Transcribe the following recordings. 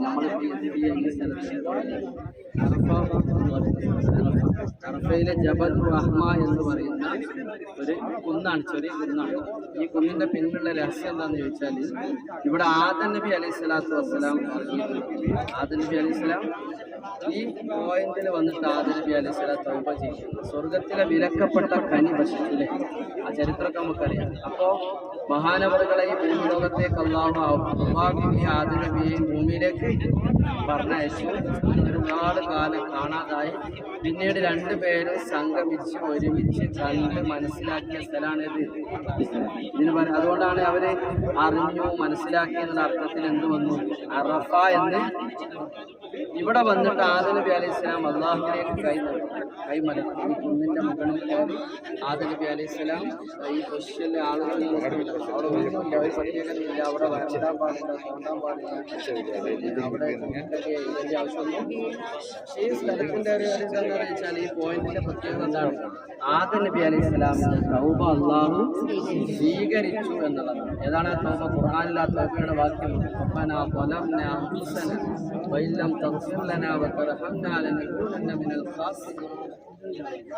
നമ്മൾ ഈ സ്ഥലത്ത് അറഫയിലെ ജബൽ റഹ്മ എന്ന് പറയുന്ന ഒരു കുന്നാണ്, ചെറിയ കുന്നാണ്. ഈ കുന്നിന്റെ പിന്നിലുള്ള രഹസ്യം എന്താണെന്ന് ചോദിച്ചാൽ, ഇവിടെ ആദം നബി അലൈഹി സ്വലാത്തു വസ്സലാം ആദം നബി അലൈഹി സ്വലാം ഈ പോയിന്റിൽ വന്നിട്ട് ആദം നബി അലൈഹി സ്വലാം തൗബ ചെയ്യുന്നു. സ്വർഗത്തിലെ വിലക്കപ്പെട്ട കനി ഭക്ഷിച്ചില്ലേ, ആ ചരിത്രമൊക്കെ നമുക്കറിയാം. അപ്പോൾ മഹാനവറുകളെ ഈ ഭൂമി ലോകത്തേക്ക് അല്ലാഹു ആദം നബിയെയും ഭൂമിയിലേക്ക് പറഞ്ഞയച്ചു. ഒരുപാട് കാലം കാണാതായി. പിന്നീട് രണ്ടുപേരും സംഗമിച്ച് ഒരുമിച്ച് കണ്ട് മനസ്സിലാക്കിയ സ്ഥലമാണിത്. ഇതിന് അതുകൊണ്ടാണ് അവര് അറിഞ്ഞു മനസ്സിലാക്കി എന്നുള്ള അർത്ഥത്തിൽ എന്ത് വന്നു, അറഫ എന്ന്. ഇവിടെ വന്നിട്ട് ആദം നബി അലൈഹി സ്വലാം അള്ളാഹുവിലേക്ക് കൈമലക്കി ഈ കുന്നിന്റെ മുകളിൽ കയറി ആദം നബി അലൈഹി സ്വലാം ഈ പൊസിഷനിലെ ആളുകൾ അവിടെ വരുന്നില്ല, ഒരു പ്രത്യേകതയില്ല, അവിടെ വരണ്ടാൻ പാടില്ല, തോണ്ടാൻ പാടില്ല, അവിടെ ഇതിന്റെ ആവശ്യമൊന്നും. പക്ഷേ ഈ സ്ഥലത്തിന്റെ ഒരു എന്താണെന്ന് വെച്ചാൽ ഈ പോയിന്റിന്റെ പ്രത്യേകത എന്താണ്, ആദം നബി അലൈഹി സ്വലാമിന്റെ തൗബ അള്ളാഹു സ്വീകരിച്ചു എന്നുള്ളതാണ്. ഏതാണ് തൗബ? ഖുർആനിലെ തൗബയുടെ വാക്യം, റബ്ബനാ ളലംനാ അൻഫുസനാ വഇല്ലം തഗ്ഫിർ ലനാ വതർഹംനാ ലനകൂനന്ന മിനൽ ഖാസിരീൻ.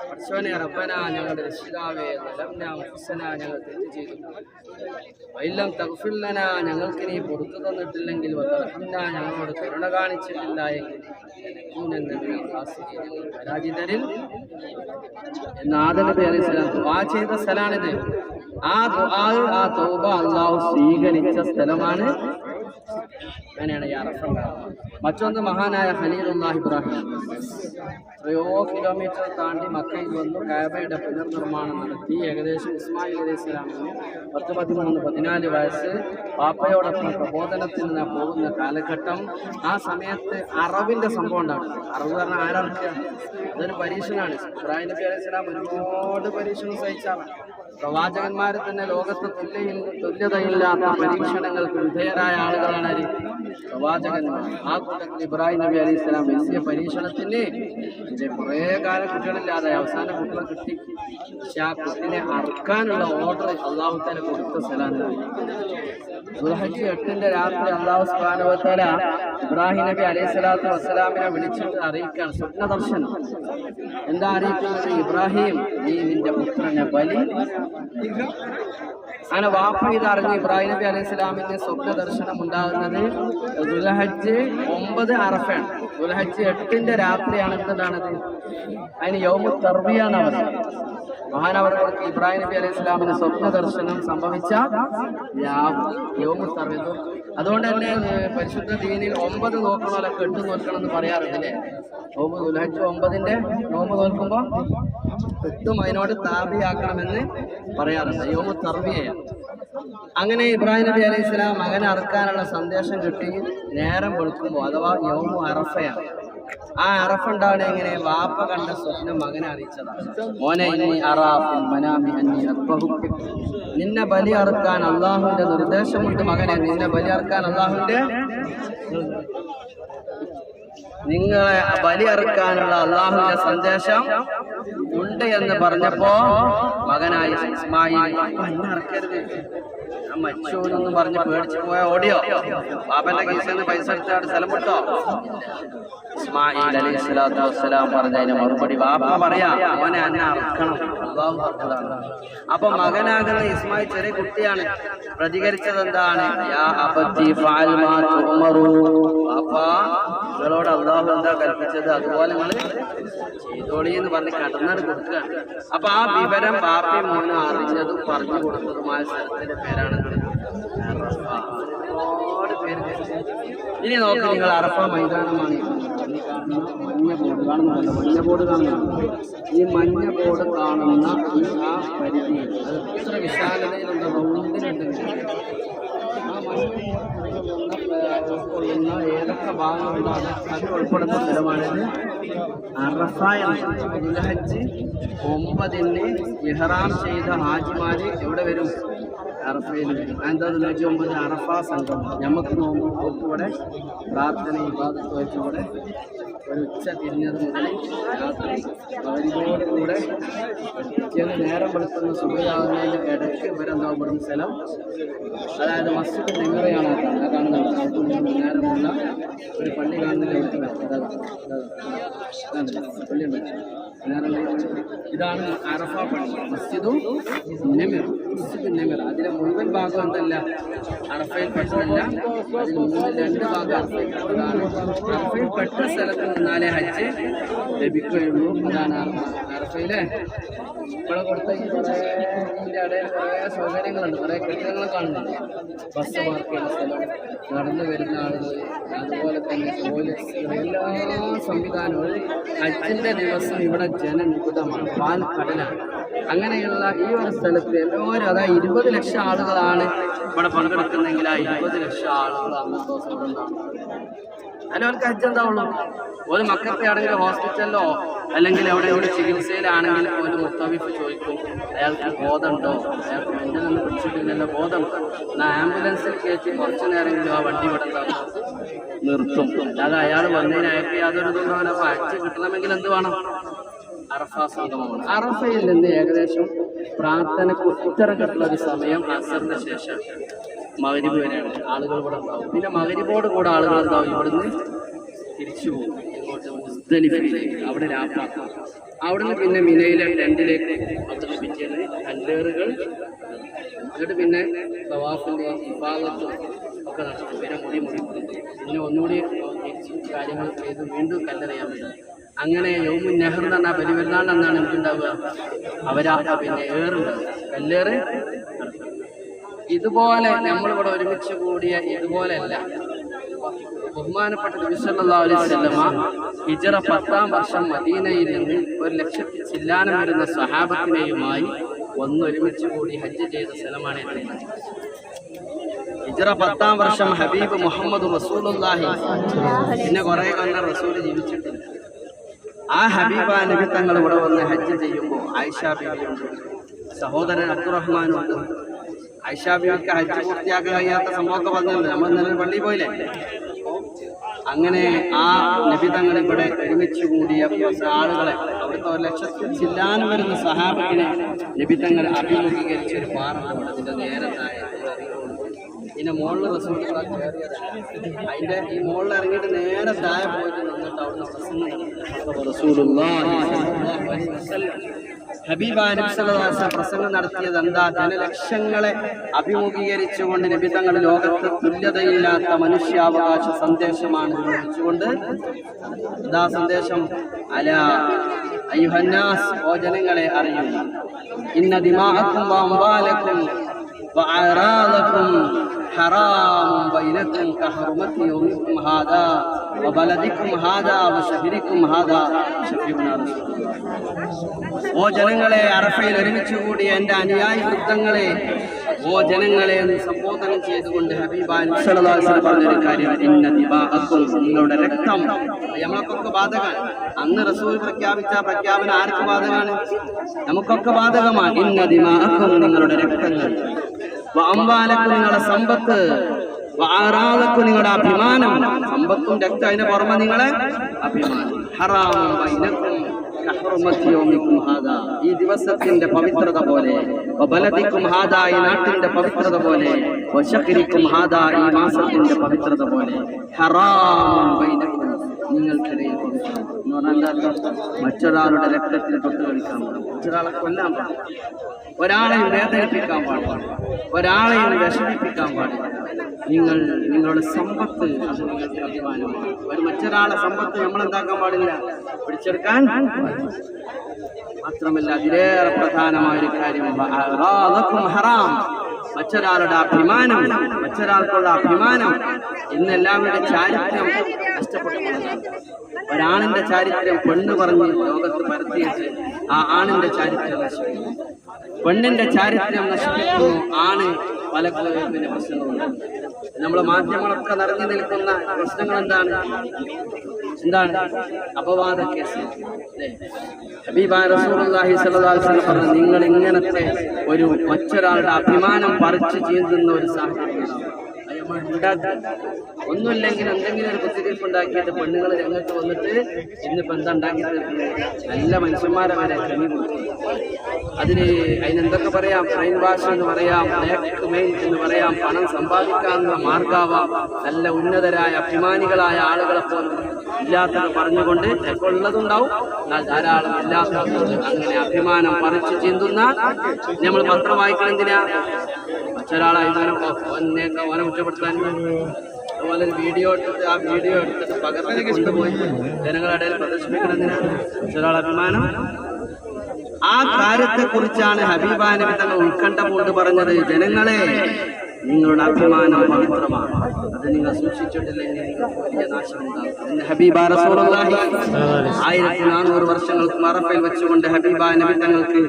പടച്ചോനെ റബ്ബനാ, ഞങ്ങളുടെ രക്ഷിതാവേ, ളലംനാ അൻഫുസനാ, ഞങ്ങൾ തെറ്റ് ചെയ്തു, വഇല്ലം തഗ്ഫിർ ലനാ, ഞങ്ങൾക്ക് നീ പുറത്തു തന്നിട്ടില്ലെങ്കിൽ, വതർഹംനാ, ഞങ്ങളോട് കരുണ കാണിച്ചിട്ടില്ല എങ്കിൽ, ലനകൂനന്ന മിനൽ ഖാസിരീൻ, ഞങ്ങൾ പരാജിതരിൽ എന്ന് ആദം നബി അലൈഹി സ്വലാം ദുആ ചെയ്ത സ്ഥലമാണിത്. ആ ദുആ, ആ തൗബ അല്ലാഹു സ്വീകരിച്ച സ്ഥലമാണ്. അങ്ങനെയാണ് ഈ അറഫ. മറ്റൊന്ന് മഹാനായ ഖലീലുല്ലാഹ് ഇബ്രാഹിം എത്രയോ കിലോമീറ്റർ താണ്ടി മക്കയിൽ വന്നു കഅബയുടെ പുനർനിർമ്മാണം നടത്തി. ഏകദേശം ഇസ്മായിൽ അലൈഹി സ്വലാമിന് 13-14 വയസ്സ്. പാപ്പയോടൊപ്പം പ്രബോധനത്തിന് പോകുന്ന കാലഘട്ടം. ആ സമയത്ത് അറവിന്റെ സംഭവം ഉണ്ടാകും. അറവ് പറഞ്ഞാൽ ആരറിക്കുക? അതൊരു പരീക്ഷണമാണ്. ഇബ്രാഹിം നബി അലൈഹി സ്വലാം ഒരുപാട് പരീക്ഷണം സഹിച്ചാണ്. പ്രവാചകന്മാരെ തന്നെ ലോകത്ത് തുല്യതയില്ലാത്ത പരീക്ഷണങ്ങൾക്ക് വിധേയരായ ആളുകളാണ് പ്രവാചകന്മാർ. ആ കൂട്ടത്തിൽ ഇബ്രാഹിം നബി അലൈഹി സ്വലാം വലിയ പരീക്ഷണത്തിന് കുറേ കാലം കുട്ടികളില്ലാതെ അവസാന കുട്ടികളെ കിട്ടി. പക്ഷെ ആ കുട്ടിനെ അറുക്കാനുള്ള ഓർഡർ അള്ളാഹു തആല കൊടുത്ത സ്ഥലമാണ്. ദുൽഹജ്ജ് 8 രാത്രി അള്ളാഹു സുബ്ഹാനഹു വ തആല ഇബ്രാഹിം നബി അലൈഹി സ്വലാത്തു വസ്സലാമിനെ വിളിച്ചിട്ട് അറിയിക്കുകയാണ്, സ്വപ്ന ദർശനം. എന്താ അറിയിക്കുന്നത്? ഇബ്രാഹിം, നീ നിന്റെ പുത്രനെ ബലി. അങ്ങനെ വാപ്പ ഇതറിഞ്ഞ് ഇബ്രാഹിം നബി അലൈഹി സ്വലാമിന്റെ സ്വപ്ന ദർശനം ഉണ്ടാകുന്നത് ദുൽഹജ്ജ് 9 അറഫയാണ്. ദുൽഹജ്ജ് 8 രാത്രിയാണ്. എന്താണത്? അതിന് യൗമു തർബിയ എന്നാണ് പറയുന്നത്. മഹാനവറുകൾക്ക് ഇബ്രാഹിം നബി അലൈഹി സ്വലാമിന് സ്വപ്ന ദർശനം സംഭവിച്ച യൗമു തർബിയ. അതുകൊണ്ട് തന്നെ പരിശുദ്ധ ദീനിൽ 9 നോക്കണമല്ലൊക്കെ 8 നോക്കണം എന്ന് പറയാറുണ്ടല്ലേ. ദുൽഹജ്ജ് 9ന്റെ നോമ്പ് നോക്കുമ്പോൾ 8 അതിനോട് താബിയാക്കണമെന്ന് പറയാറുണ്ട്. യൗമു തർബിയയാണ്. അങ്ങനെ ഇബ്രാഹിം നബി അലൈഹി സ്വലാം മകനെ അറുക്കാനുള്ള സന്ദേശം കിട്ടി. നേരം വെളുക്കുമ്പോൾ, അഥവാ യൗമു അറഫയാണ്. ആ അറഫ ഉണ്ടാവണേ എങ്ങനെ? വാപ്പ കണ്ട സ്വപ്നം മകനെ അറിയിച്ചതാണ്. മോനെ, നിന്നെ ബലി അറുക്കാൻ അള്ളാഹുവിന്റെ നിർദ്ദേശമുണ്ട് മകനെ. നിന്നെ ബലി അറുക്കാൻ അള്ളാഹുവിന്റെ നിങ്ങളെ ബലി അറുക്കാനുള്ള അള്ളാഹുവിന്റെ സന്ദേശം ഉണ്ട് എന്ന് പറഞ്ഞപ്പോ മകനായി ഇസ്മായിൽ, അറക്കരുത്, ഞാൻ മരിച്ചോന്നൊന്നും പറഞ്ഞ് പേടിച്ചു പോയാ ഓടിയോ? ബാബന്റെ കേസിൽ നിന്ന് പൈസ എടുത്താട് സ്ഥലം വിട്ടോ? ഇസ്മായിൽ അലൈഹി സ്വലാത്തു വസ്സലാം പറഞ്ഞതിന് മറുപടി വാപ്പ പറയാ, അവനെ എന്നെ അറക്കണം, അള്ളാഹു പറഞ്ഞതാണ്. അപ്പൊ മകനാകുന്ന ഇസ്മായിൽ ചെറിയ കുട്ടിയാണ്. പ്രതികരിച്ചത് എന്താണ്? യാ അബത്തി ഫഅൽ മാ തുഅമറു. വാപ്പ, നിങ്ങളോട് അള്ളാഹു എന്താ കൽപ്പിച്ചത് അതുപോലെ നിങ്ങൾ ചെയ്തോളി എന്ന് പറഞ്ഞ് കടന്നാട് കൊടുക്കുകയാണ്. അപ്പൊ ആ വിവരം ബാപ്പയും മോനും അറിഞ്ഞതും പറഞ്ഞു കൊടുത്തതുമായ സ്ഥലത്തിന്റെ പേരാണ് ഒരുപാട് പേര്. ഇനി നോക്കി നിങ്ങൾ, അറഫ മൈതാനമാണ്. മഞ്ഞ ബോർഡ് കാണുന്നുണ്ടല്ലോ, മഞ്ഞ ബോർഡ് കാണുന്നുണ്ട്. ഈ മഞ്ഞ ബോർഡ് കാണുന്ന ഈ ആ പരിധി അത് എത്ര വിശാലതയിലുള്ള റൗണ്ടിനുണ്ട്. ആ മഞ്ഞ ഉൾക്കൊള്ളുന്ന ഏതൊക്കെ ഭാഗങ്ങളുണ്ട് അത് ഉൾപ്പെടുന്ന സ്ഥലമാണിത് അറഫ. ദുൽഹജ്ജ് 9 ഇഹ്റാം ചെയ്ത ഹാജിമാര് എവിടെ വരും? അറഫയിൽ വരും. എന്താ ദുൽഹജ്ജ് 9 അറഫ സംഘം. നമുക്ക് നോക്കുമ്പോൾ ഇവിടെ പ്രാർത്ഥന ഇബാദത്ത് വെച്ചുകൂടെ ഒരു ഉച്ച തിരിഞ്ഞത് മുതൽ രാത്രി അവരിനോട് കൂടെ ചെന്ന് നേരം വെളുക്കുന്ന സുഖയാകുന്നതിൻ്റെ ഇടയ്ക്ക് ഇവരെന്താ ഇവിടുന്ന സ്ഥലം, അതായത് മസ്ജിദ് നെങ്ങറയാണ് കാണുന്നത്. നേരമുള്ള ഒരു പള്ളി കാണുന്നില്ല, പള്ളിയുണ്ട് നേരം. ഇതാണ് അറഫ പള്ളി, മസ്ജിദും നെമിർ. മസ്ജിദ് നെമിർ അതിലെ മുഴുവൻ ഭാഗം എന്തല്ല അറഫയിൽ പെട്ടതല്ല, അതിൽ 2 ഭാഗം അറഫയിൽ പെട്ടതാണ്. അറഫയിൽ പെട്ട സ്ഥലത്ത് നിന്നാലേ ഹജ്ജ് ലഭിക്കുകയുള്ളൂ. അതാണ് അറഫയിലെ ഇവിടെ കൊടുത്ത ഈ കുറേ ഇടയിൽ കുറേ സൗകര്യങ്ങളുണ്ട്, കുറേ കെട്ടിടങ്ങൾ കാണുന്നുണ്ട്. ബസ് പാർക്ക് ചെയ്യുന്ന സ്ഥലം, നടന്നു വരുന്ന ആളുകൾ, അതുപോലെ തന്നെ പോലീസ്, എല്ലാ സംവിധാനവും. ഹജ്ജിൻ്റെ ദിവസം ഇവിടെ ജനനിബിഡമാണ്, പാൽ കടലാണ്. അങ്ങനെയുള്ള ഈ ഒരു സ്ഥലത്ത് എല്ലാവരും, അതായത് 20 ലക്ഷം ആളുകളാണ് ഇവിടെ പങ്കെടുക്കുന്നെങ്കിൽ ആ 20 ലക്ഷം ആളുകൾ അന്നത്തെ ദിവസം ഇവിടെ ഉണ്ടാവും. അതിലവർക്ക് ഹജ്ജ് എന്താവുള്ളൂ? ഒരു മക്കത്തെ ആണെങ്കിൽ ഹോസ്പിറ്റലിലോ അല്ലെങ്കിൽ എവിടെ ചികിത്സയിലാണെങ്കിൽ ഒരു മുത്തവിഫ് ചോദിക്കും, അയാൾക്ക് ബോധമുണ്ടോ, അയാൾക്ക് മെന്റലൊന്നും പിടിച്ചിട്ടില്ലല്ലോ, ബോധമുണ്ടോ, എന്നാൽ ആംബുലൻസിൽ കയറ്റി കുറച്ചു നേരമെങ്കിലും ആ വണ്ടി ഇവിടെ നിർത്തും. അല്ലാതെ അയാൾ വന്നതിന് അയാൾക്ക് യാതൊരു ഇതുണ്ടാവില്ല. അപ്പോൾ ഹജ്ജ് കിട്ടണമെങ്കിൽ എന്ത് വേണം? അറഫ സംഗമമാണ്. അറഫയിൽ നിന്ന് ഏകദേശം പ്രാർത്ഥനയ്ക്ക് ഉത്തരം കിട്ടുന്ന ഒരു സമയം അസറിന് ശേഷം മഗ്‌രിബ് വരെയാണ് ആളുകൾ ഇവിടെ ഉണ്ടാവും. പിന്നെ മഗ്‌രിബോട് കൂടെ ആളുകൾ ഉണ്ടാവും ഇവിടുന്ന് തിരിച്ചു പോകും ഇങ്ങോട്ട് മുസ്ദലിഫയിലേക്ക്, അവിടെ രാപ്പാക്കും. അവിടുന്ന് പിന്നെ മിനയിലെ ടെൻറ്റിലേക്ക് അവിടുന്ന് പിറ്റേന്ന് കല്ലേറുകൾ, എന്നിട്ട് പിന്നെ തവാഫിൻ്റെ ഇഫാദത്തും ഒക്കെ നടത്തും. പിന്നെ മുടി പിന്നെ ഒന്നുകൂടി തിരിച്ച് കാര്യങ്ങൾ ചെയ്ത് വീണ്ടും കല്ലെറിയാൻ പറ്റും. അങ്ങനെ യൗമുൻ നെഹർ എന്ന് പറഞ്ഞാൽ ബലിപെരുന്നാൾ എന്നാണ് നമുക്കുണ്ടാവുക. അവരാ പിന്നെ ഏറുണ്ടാവുക, കല്ലേറ്. ഇതുപോലെ നമ്മളിവിടെ ഒരുമിച്ച് കൂടിയ ഇതുപോലെയല്ല. ബഹുമാനപ്പെട്ട നബി സല്ലല്ലാഹു അലൈഹി വസല്ലമ ഹിജ്റ 10-ാം വർഷം മദീനയിൽ നിന്ന് 1 ലക്ഷത്തി ചില്ലാനം വരുന്ന സ്വഹാബത്തിനെയുമായി ഒരുമിച്ച് കൂടി ഹജ്ജ് ചെയ്ത സ്ഥലമാണ് ഹിജ്റ 10-ാം വർഷം. ഹബീബ് മുഹമ്മദ് റസൂലുള്ളാഹി, പിന്നെ കുറെ കൊല്ലം റസൂൽ ജീവിച്ചിട്ടില്ല. ആ ഹബീബ നബി തങ്ങൾ ഇവിടെ വന്ന് ഹജ്ജ് ചെയ്യുമ്പോൾ ആയിഷ ബീവിയുണ്ട്, സഹോദരൻ അബ്ദുറഹ്മാനുണ്ട്. ആയിഷ ബീവിക്ക് ഹജ്ജ് പൂർത്തിയാക്കാൻ കഴിയാത്ത സംഭവമൊക്കെ പറഞ്ഞിട്ടുണ്ട്. നമ്മൾ ഇന്നലെ പള്ളിയിൽ പോയില്ലേ? അങ്ങനെ ആ നബി തങ്ങൾ ഇവിടെ ഒരുമിച്ച് കൂടിയ ആളുകളെ, അവിടുത്തെ 1 ലക്ഷത്തിൽ ചില്ലാനം വരുന്ന സഹാബത്തിനെ നബി തങ്ങൾ അഭിമുഖീകരിച്ച ഒരു പാറമാണ്. അതിന്റെ നേരെ താഴെ ഇതിന്റെ മുകളിൽ റസൂൽ അതിന്റെ ഈ മുകളിൽ ഇറങ്ങിയിട്ട് നേരെ താഴെ പോയിട്ട് നിന്നിട്ട് അവിടെ പ്രസംഗം നടത്തിയത് എന്താ? ജനലക്ഷങ്ങളെ അഭിമുഖീകരിച്ചുകൊണ്ട് നബി തങ്ങൾ ലോകത്ത് തുല്യതയില്ലാത്ത മനുഷ്യാവകാശ സന്ദേശമാണ് വിളിച്ചുകൊണ്ട് എന്താ സന്ദേശം? അലാ അയ്യുഹന്നാസ്, ഓ ജനങ്ങളെ അറിയുക, ഇന്ന ദിമാഅക്കും വഅംവാലക്കും വഅറാദക്കും ഹറാമുൻ ബൈനക്കും കഹറുമത്തി യൗമിക്കും ഹാദാ വബലദിക്കും ഹാദാ വശഹരിക്കും ഹാദാ ശഫീഉനാ റസൂലുള്ളാഹ്. ഓ ജനങ്ങളെ, അറഫയിൽ ഒരുമിച്ച് കൂടിയ എൻ്റെ അനുയായി വൃദ്ധങ്ങളെ, ഓ ജനങ്ങളെ എന്ന് സംബോധന ചെയ്തുകൊണ്ട് ഹബീബാൻ സല്ലല്ലാഹു അലൈഹി വസല്ലം പറഞ്ഞൊരു കാര്യം, ഇന്ന ദിമാഅക്കും, നിങ്ങളുടെ രക്തം നമ്മളൊക്കെ ബാധകമാണ്. അന്ന് റസൂൽ പ്രഖ്യാപിച്ച പ്രഖ്യാപനം ആർക്ക് ബാധകമാണ്? നമുക്കൊക്കെ ബാധകമാണ്. ഇന്ന ദിമാഅക്കും, നിങ്ങളുടെ രക്തങ്ങൾ, വഅംവാലക്കും, നിങ്ങളുടെ സമ്പത്ത്, വഅറാദക്കും, നിങ്ങളുടെ അഭിമാനം. സമ്പത്തും രക്തം, അതിന്റെ പുറമെ നിങ്ങളെ അഭിമാനം. ഹറാമുൻ ബൈനക്കും കഹറുമത്തി യൗമിക്കും ഹാദാ, ഈ ദിവസത്തിന്റെ പവിത്രത പോലെ, വബലദിക്കും ഹാദാ, ഈ നാട്ടിന്റെ പവിത്രത പോലെ, വശഖരിക്കും ഹാദാ, ഈ മാസത്തിന്റെ പവിത്രത പോലെ. ഹറാമുൻ ബൈനക്കും, നിങ്ങൾക്കിടയിൽ മറ്റൊരാളുടെ രക്തത്തിൽ തൊട്ട് കളിക്കാൻ പാടില്ല, മറ്റൊരാളെ കൊല്ലാൻ പാടില്ല, ഒരാളെയും വേദനിപ്പിക്കാൻ പാടില്ല, ഒരാളെയും വിഷമിപ്പിക്കാൻ പാടില്ല. നിങ്ങളുടെ സമ്പത്ത് അത് നിങ്ങൾക്ക് അഭിമാനമാണ്. ഒരു മറ്റൊരാളെ സമ്പത്ത് നമ്മൾ എന്താക്കാൻ പാടില്ല, പിടിച്ചെടുക്കാൻ. മാത്രമല്ല അതിലേറെ പ്രധാനമായ ഒരു കാര്യം, ഹറാം, മറ്റൊരാളുടെ അഭിമാനം, മറ്റൊരാൾക്കുള്ള അഭിമാനം. ഇന്ന് എല്ലാവരുടെ ചാരിത്രം നഷ്ടപ്പെട്ടുകൊണ്ടതാണ്. ഒരാണിന്റെ ചാരിത്രം പെണ്ണ് പറഞ്ഞ് ലോകത്ത് പരത്തിയിട്ട് ആ ആണിന്റെ ചാരിത്രം നശിപ്പിക്കുന്നു, പെണ്ണിന്റെ ചാരിത്രം നശിപ്പിക്കുന്നു, ആണ് പല പിന്നെ പ്രശ്നങ്ങളുണ്ട്. നമ്മളെ മാധ്യമങ്ങളൊക്കെ നിറഞ്ഞു നിൽക്കുന്ന പ്രശ്നങ്ങൾ എന്താണ്? അപവാദ കേസ്. ഹബീബായ റസൂലുള്ളാഹി സ്വല്ലല്ലാഹു അലൈഹി വസല്ലം പറഞ്ഞു, നിങ്ങൾ ഇങ്ങനത്തെ ഒരു മറ്റൊരാളുടെ അഭിമാനം പറിച്ചു ചീന്തുന്ന ഒരു സാഹചര്യം ഒന്നുമില്ലെങ്കിൽ എന്തെങ്കിലും ഒരു കുത്തിരിപ്പ് ഉണ്ടാക്കിയിട്ട് പെണ്ണുങ്ങൾ രംഗത്ത് വന്നിട്ട് ഇന്നിപ്പോൾ എന്താ ഉണ്ടാക്കി തീർക്കുന്നത്? നല്ല മനുഷ്യന്മാരെ വരെ കണി കൊടുക്കും. അതിനെന്തൊക്കെ പറയാം, ബ്രെയിൻ വാഷ് എന്ന് പറയാം, ബ്ലാക്ക് മെയിൽ എന്ന് പറയാം, പണം സമ്പാദിക്കാനുള്ള മാർഗാവാം. നല്ല ഉന്നതരായ അഭിമാനികളായ ആളുകളെ പോലും ഇല്ലാത്തത് പറഞ്ഞുകൊണ്ട് ഒക്കെ ഉള്ളതുണ്ടാവും, എന്നാൽ ധാരാളം ഇല്ലാത്തത്. അങ്ങനെ അഭിമാനം പറിച്ചു ചിന്തുന്ന നമ്മൾ പത്രം വായിക്കണം എന്തിനാ? മറ്റൊരാളെ ഓനെ കുറ്റപ്പെടുത്താൻ. അതുപോലെ വീഡിയോ എടുത്തിട്ട് ആ വീഡിയോ എടുത്തിട്ട് പകർത്തി കൊണ്ടുപോയി ജനങ്ങളുടെ ഇടയിൽ പ്രദർശിപ്പിക്കണം എന്തിനാ? മറ്റൊരാൾ അഭിമാനം. ആ കാര്യത്തെക്കുറിച്ചാണ് ഹബീബ നബി തങ്ങൾ ഉത്കണ്ഠ കൊണ്ട് പറഞ്ഞത്, ജനങ്ങളെ നിങ്ങളുടെ അഭിമാനം പവിത്രമാണ്, അത് നിങ്ങൾ സൂക്ഷിച്ചിട്ടില്ലെങ്കിൽ നിങ്ങൾക്ക് വലിയ നാശമുണ്ടാകും. ഹബീബ റസൂലുള്ളാഹി 1400 വർഷങ്ങൾക്ക് അറഫയിൽ വെച്ചുകൊണ്ട് ഹബീബ നബി തങ്ങൾക്ക്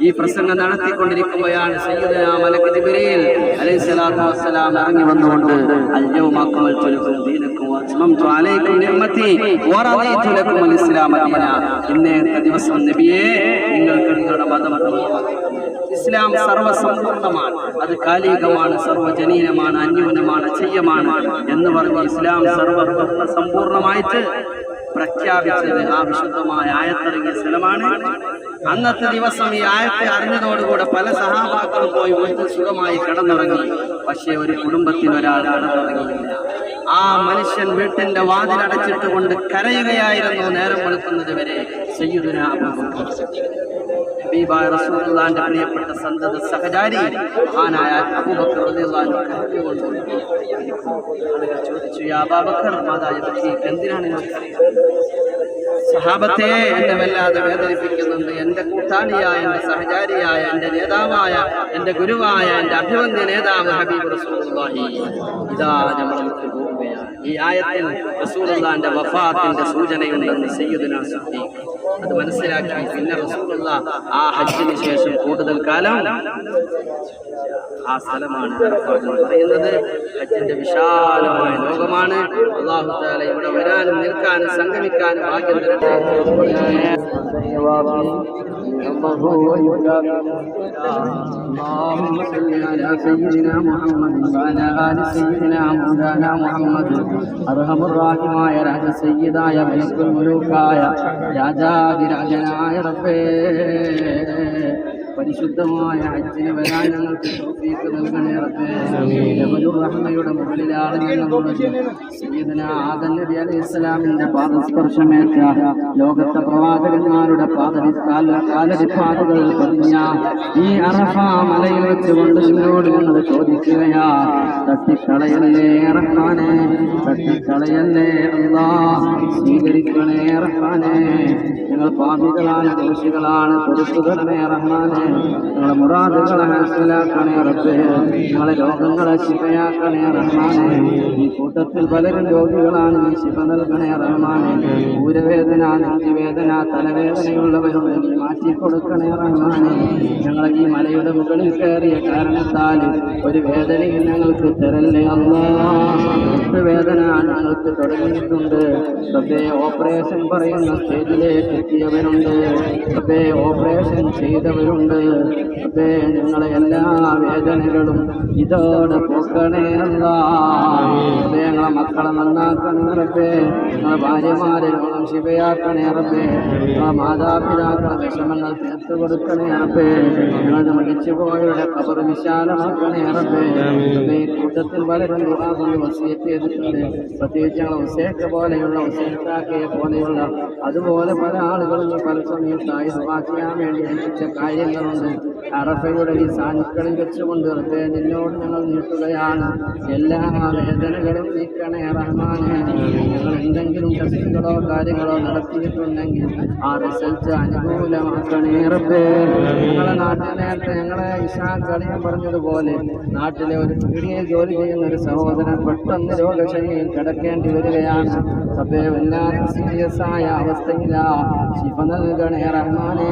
ഈ പ്രസംഗം നടത്തിക്കൊണ്ടിരിക്കുമ്പോഴാണ് സയ്യിദുനാ മലക്ക് ജിബ്രീൽ അലൈഹിസ്സലാത്തു വസ്സലാം ഇറങ്ങി വന്നുകൊണ്ട് അൽയൗമ അക്മൽതു ലക്കും ദീനക്കും വഅത്മംതു അലൈക്കും നിഅമതി വറദീതു ലക്കും അൽ ഇസ്ലാമ ദീന. ഇന്നത്തെ ദിവസം നബിയേ നിങ്ങൾക്ക് നിങ്ങളുടെ മതം ഇസ്ലാം സർവസമ്പൂർണ്ണമാണ്, അത് കാലികമാണ്, സർവജനീനമാണ്, അന്യൂനമാണ്, അച്ഛയ്യമാണ് എന്ന് പറഞ്ഞ് ഇസ്ലാം സമ്പൂർണ്ണമായിട്ട് പ്രഖ്യാപിച്ചത് ആ വിശുദ്ധമായ ആയത്തിറങ്ങിയ സ്ഥലമാണ്. അന്നത്തെ ദിവസം ഈ ആയത്തെ അറിഞ്ഞതോടുകൂടെ പല സഹാബാക്കളും പോയി വീട്ടിൽ സുഖമായി കിടന്നുറങ്ങി. പക്ഷേ ഒരു കുടുംബത്തിൽ ഒരാൾ കിടന്നുറങ്ങിയില്ല. ആ മനുഷ്യൻ വീട്ടിന്റെ വാതിലടച്ചിട്ടുകൊണ്ട് കരയുകയായിരുന്നു നേരം വെളുക്കുന്നത് വരെ. സയ്യിദുനാ അബൂബക്കർ ഹബീബായ റസൂലുള്ളാഹിന്റെ പ്രിയപ്പെട്ട സന്തത സഹചാരി മഹാനായ അബൂബക്കർ റളിയല്ലാഹു അൻഹു ചോദിച്ചു, യാ അബൂബക്കർ മാദാ യബ്കീക, എന്തിനാണ് സഹാബത്തെ എന്നെ വല്ലാതെ വേദനിപ്പിക്കുന്നുണ്ട്. എന്റെ കൂട്ടാളിയായ, എന്റെ സഹചാരിയായ, എന്റെ നേതാവായ, എന്റെ ഗുരുവായ, എന്റെ അഭിവന്ദ്യ നേതാവ് ഹബീബ് റസൂലുള്ളാഹി ഇതാ നമ്മൾ പോവുകയാണ്. ഈ ആയത്തിൽ റസൂലുള്ളാഹിന്റെ വഫാത്തിന്റെ സൂചനയുണ്ടെന്ന് സയ്യിദുനാ സിദ്ദീഖ് അത് മനസ്സിലാക്കി. പിന്നെ റസൂലുള്ളാഹ് ആ ഹജ്ജിന് ശേഷം കൂടുതൽ കാലം ആ സ്ഥലമാണ് പറയുന്നത്. ഹജ്ജിന്റെ വിശാലമായ ലോകമാണ്. അല്ലാഹു തആല ഇവിടെ വരാനും നിൽക്കാനും സംഗമിക്കാനും ഭാഗ്യം തരട്ടെ. اللهم صل على سيدنا محمد وعلى آل سيدنا مولانا محمد. അർഹമ റഹീമായ രാജ സയ്യിദായ മലിക്കുൽ മുലൂക്കായ രാജാതിരാജനായ റബ്ബേ, പരിശുദ്ധമായ ഹജ്ജിന് വരാൻ ഞങ്ങൾക്ക് തൗഫീഖ് നൽകണേ റബ്ബേ. ജബലുർ റഹ്മയുടെ മുകളിലാണ് ഞങ്ങളുള്ളത്. സയ്യിദനാ ആദം നബി അലൈഹിസ്സലാമിന്റെ പാദസ്പർശമേറ്റ ലോകത്തെ പ്രവാചകന്മാരുടെ കാലടിപ്പാടുകൾ പതിഞ്ഞ ഈ അറഫ മലയിൽ വെച്ചുകൊണ്ട് നിന്നോട് ഞങ്ങൾ ചോദിക്കുകയാ, തട്ടിക്കളയല്ലേ റഹ്മാനെ, തട്ടിക്കളയല്ലേ അല്ലാഹ്, സ്വീകരിക്കണേ റഹ്മാനെ. ഞങ്ങൾ പാപികളാണ്, ദോഷികളാണ്, പൊറുത്തുതരണേ റഹ്മാനെ. ഞങ്ങളെ മുറാദുകളെ മനസ്സിലാക്കണേ റബ്ബേ, ഞങ്ങളെ രോഗങ്ങളെ ശിഫയാക്കണേ റഹ്മാനെ. ഈ കൂട്ടത്തിൽ പലരും രോഗികളാണ്, നീ ശിഫ നൽകണേ റഹ്മാനെ. ഊരവേദന, നെഞ്ചുവേദന, തലവേദനയുള്ളവരുണ്ട്, നീ മാറ്റിക്കൊടുക്കണേ റഹ്മാനെ. ഞങ്ങളെ ഈ മലയുടെ മുകളിൽ കയറിയ കാരണത്താൽ ഒരു വേദനയും ഞങ്ങൾക്ക് തരല്ലേ അല്ലാഹ്. വേദന ഞങ്ങൾക്ക് തുടങ്ങിയിട്ടുണ്ട് റബ്ബേ. ഓപ്പറേഷൻ പറയുന്ന സ്റ്റേജിലേക്ക് എത്തിയവരുണ്ട് റബ്ബേ, ഓപ്പറേഷൻ ചെയ്തവരുണ്ട് റബ്ബേ. ഞങ്ങളെ എല്ലാ വേദനകളും ഇതോടെ പോക്കണേ അല്ലാഹ്. റബ്ബേ, ഞങ്ങളെ മക്കളെ നന്നാക്കണേ റബ്ബേ, ഞങ്ങളെ ഭാര്യമാരെ രോഗം ശിവയാക്കണേ റബ്ബേ, ഞങ്ങളെ മാതാപിതാക്കളെ വിഷമങ്ങൾ തീർത്തു കൊടുക്കണേ റബ്ബേ. ഞങ്ങളുടെ മരിച്ചുപോയവരുടെ ഖബർ വിശാലമാക്കണേ റബ്ബേ. റബ്ബേ, കൂട്ടത്തിൽ പലരും ദുആ കൊണ്ട് വസിയത്ത് ചെയ്തിട്ടുണ്ട്. പ്രത്യേകിച്ച് ഞങ്ങൾ ഉസേക്ക പോലെയുള്ള, ഉസേക്കാക്കയെ പോലെയുള്ള, അതുപോലെ പല ആളുകളും പല സമയത്തായി ദുആ ചെയ്യാൻ വേണ്ടി ഏൽപ്പിച്ച കാര്യങ്ങളുണ്ട്. അറഫയുടെ ഈ സാനുക്കളിൽ വെച്ചുകൊണ്ട് റബ്ബേ നിന്നോട് ഞങ്ങൾ നീട്ടുകയാണ്. എല്ലാ വേദനകളും നീക്കണേ റഹ്മാനെ. ഞങ്ങൾ എന്തെങ്കിലും ടെസ്റ്റുകളോ കാര്യങ്ങളോ നടത്തിയിട്ടുണ്ടെങ്കിൽ ആ റിസൾട്ട് അനുകൂലമാക്കണേ റബ്ബേ. ഞങ്ങളെ നാട്ടിൽ നേരത്തെ ഞങ്ങളെ ഇഷാക്കളിയും പറഞ്ഞതുപോലെ നാട്ടിലെ ഒരു പീടികയിൽ ജോലി ചെയ്യുന്ന ഒരു സഹോദരൻ പെട്ടെന്ന് രോഗശൈലിയിൽ കിടക്കേണ്ടി വരികയാണ് റബ്ബേ. വല്ലാത്ത സീരിയസ് ആയ അവസ്ഥയിലാ, ശിഫ നൽകണേ റഹ്മാനെ.